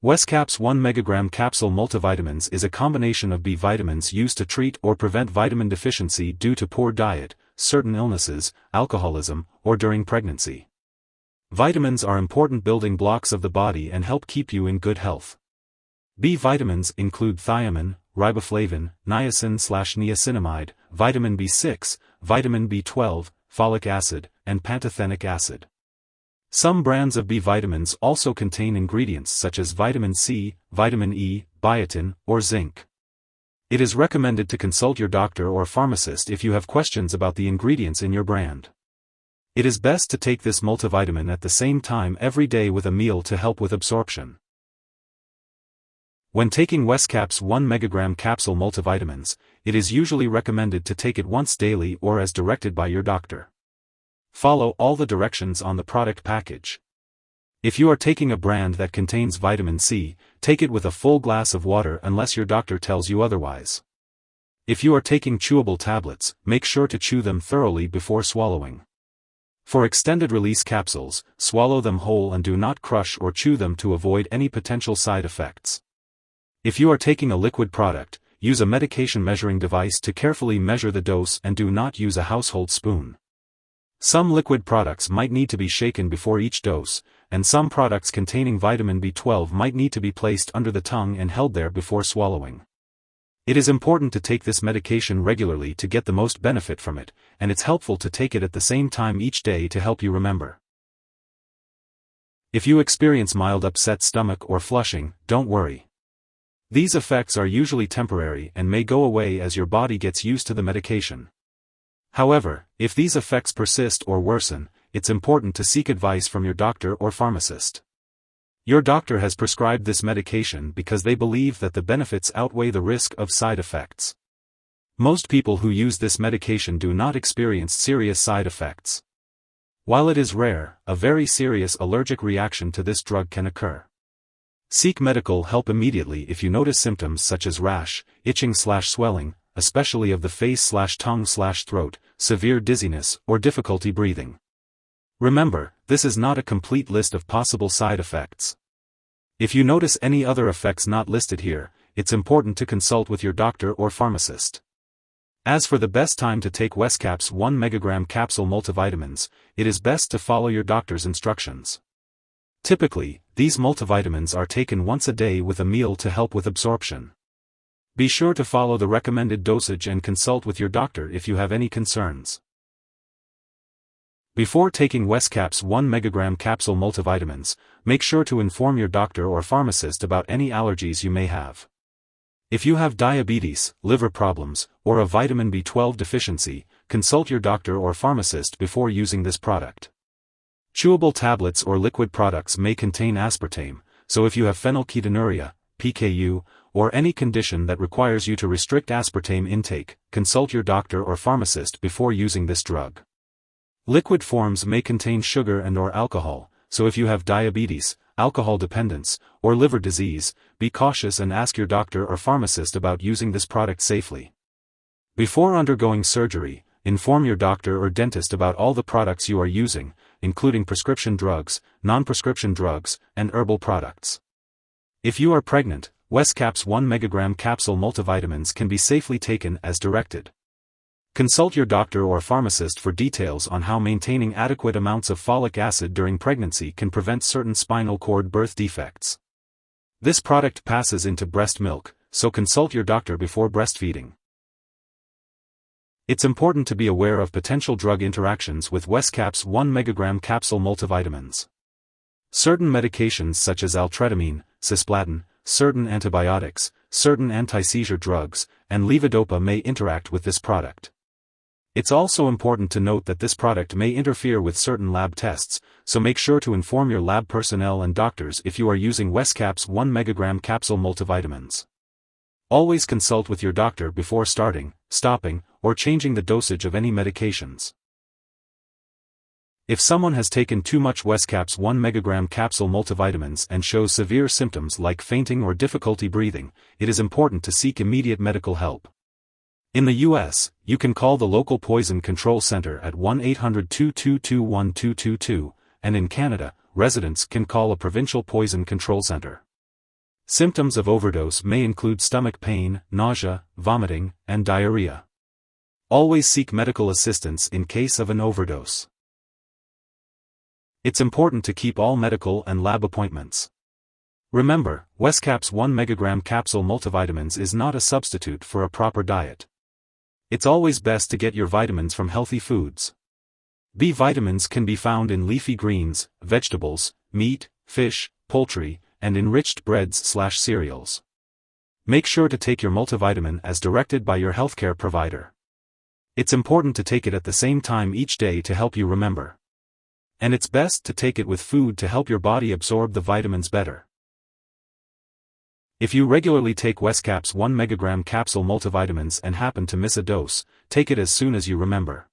Wescaps 1 mg Capsule Multivitamins is a combination of B vitamins used to treat or prevent vitamin deficiency due to poor diet, certain illnesses, alcoholism, or during pregnancy. Vitamins are important building blocks of the body and help keep you in good health. B vitamins include thiamine, riboflavin, niacin/niacinamide, vitamin B6, vitamin B12, folic acid, and pantothenic acid. Some brands of B vitamins also contain ingredients such as vitamin C, vitamin E, biotin, or zinc. It is recommended to consult your doctor or pharmacist if you have questions about the ingredients in your brand. It is best to take this multivitamin at the same time every day with a meal to help with absorption. When taking Wescaps 1 mg Capsule Multivitamins, it is usually recommended to take it once daily or as directed by your doctor. Follow all the directions on the product package. If you are taking a brand that contains vitamin C, take it with a full glass of water unless your doctor tells you otherwise. If you are taking chewable tablets, make sure to chew them thoroughly before swallowing. For extended-release capsules, swallow them whole and do not crush or chew them to avoid any potential side effects. If you are taking a liquid product, use a medication measuring device to carefully measure the dose and do not use a household spoon. Some liquid products might need to be shaken before each dose, and some products containing vitamin B12 might need to be placed under the tongue and held there before swallowing. It is important to take this medication regularly to get the most benefit from it, and it's helpful to take it at the same time each day to help you remember. If you experience mild upset stomach or flushing, don't worry. These effects are usually temporary and may go away as your body gets used to the medication. However, if these effects persist or worsen, it's important to seek advice from your doctor or pharmacist. Your doctor has prescribed this medication because they believe that the benefits outweigh the risk of side effects. Most people who use this medication do not experience serious side effects. While it is rare, a very serious allergic reaction to this drug can occur. Seek medical help immediately if you notice symptoms such as rash, itching/swelling, especially of the face/tongue/throat, severe dizziness, or difficulty breathing. Remember, this is not a complete list of possible side effects. If you notice any other effects not listed here, it's important to consult with your doctor or pharmacist. As for the best time to take Wescaps 1 mg Capsule Multivitamins, it is best to follow your doctor's instructions. Typically, these multivitamins are taken once a day with a meal to help with absorption. Be sure to follow the recommended dosage and consult with your doctor if you have any concerns. Before taking Wescaps 1 mg Capsule Multivitamins, make sure to inform your doctor or pharmacist about any allergies you may have. If you have diabetes, liver problems, or a vitamin B12 deficiency, consult your doctor or pharmacist before using this product. Chewable tablets or liquid products may contain aspartame, so if you have phenylketonuria, PKU, or any condition that requires you to restrict aspartame intake, consult your doctor or pharmacist before using this drug. Liquid forms may contain sugar and/or alcohol, so if you have diabetes, alcohol dependence, or liver disease, be cautious and ask your doctor or pharmacist about using this product safely. Before undergoing surgery, inform your doctor or dentist about all the products you are using, including prescription drugs, non-prescription drugs, and herbal products. If you are pregnant, Wescaps 1 mg Capsule Multivitamins can be safely taken as directed. Consult your doctor or pharmacist for details on how maintaining adequate amounts of folic acid during pregnancy can prevent certain spinal cord birth defects. This product passes into breast milk, so consult your doctor before breastfeeding. It's important to be aware of potential drug interactions with Wescaps 1 mg Capsule Multivitamins. Certain medications such as altretamine, cisplatin, certain antibiotics, certain anti-seizure drugs, and levodopa may interact with this product. It's also important to note that this product may interfere with certain lab tests, so make sure to inform your lab personnel and doctors if you are using Wescaps 1 mg Capsule Multivitamins. Always consult with your doctor before starting, stopping, or changing the dosage of any medications. If someone has taken too much Wescaps 1 mg Capsule Multivitamins and shows severe symptoms like fainting or difficulty breathing, it is important to seek immediate medical help. In the U.S., you can call the local Poison Control Center at 1-800-222-1222, and in Canada, residents can call a provincial poison control center. Symptoms of overdose may include stomach pain, nausea, vomiting, and diarrhea. Always seek medical assistance in case of an overdose. It's important to keep all medical and lab appointments. Remember, Wescaps 1 Mg Capsule Multivitamins is not a substitute for a proper diet. It's always best to get your vitamins from healthy foods. B vitamins can be found in leafy greens, vegetables, meat, fish, poultry, and enriched breads/cereals. Make sure to take your multivitamin as directed by your healthcare provider. It's important to take it at the same time each day to help you remember. And it's best to take it with food to help your body absorb the vitamins better. If you regularly take Wescaps 1 Mg Capsule Multivitamins and happen to miss a dose, take it as soon as you remember.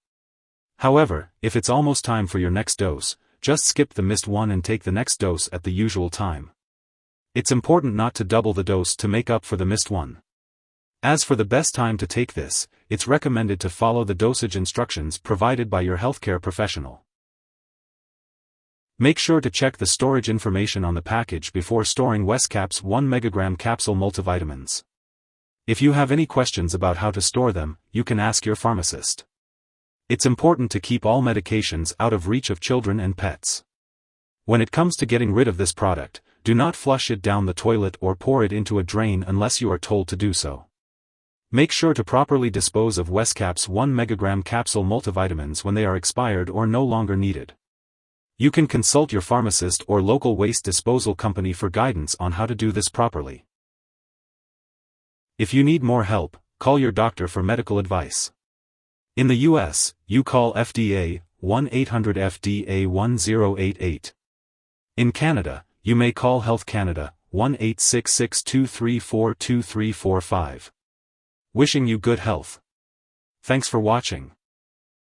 However, if it's almost time for your next dose, just skip the missed one and take the next dose at the usual time. It's important not to double the dose to make up for the missed one. As for the best time to take this, it's recommended to follow the dosage instructions provided by your healthcare professional. Make sure to check the storage information on the package before storing Wescaps 1 Mg Capsule Multivitamins. If you have any questions about how to store them, you can ask your pharmacist. It's important to keep all medications out of reach of children and pets. When it comes to getting rid of this product, do not flush it down the toilet or pour it into a drain unless you are told to do so. Make sure to properly dispose of Wescaps 1 Mg Capsule Multivitamins when they are expired or no longer needed. You can consult your pharmacist or local waste disposal company for guidance on how to do this properly. If you need more help, call your doctor for medical advice. In the US, you call FDA 1-800-FDA-1088. In Canada, you may call Health Canada 1-866-234-2345. Wishing you good health. Thanks for watching.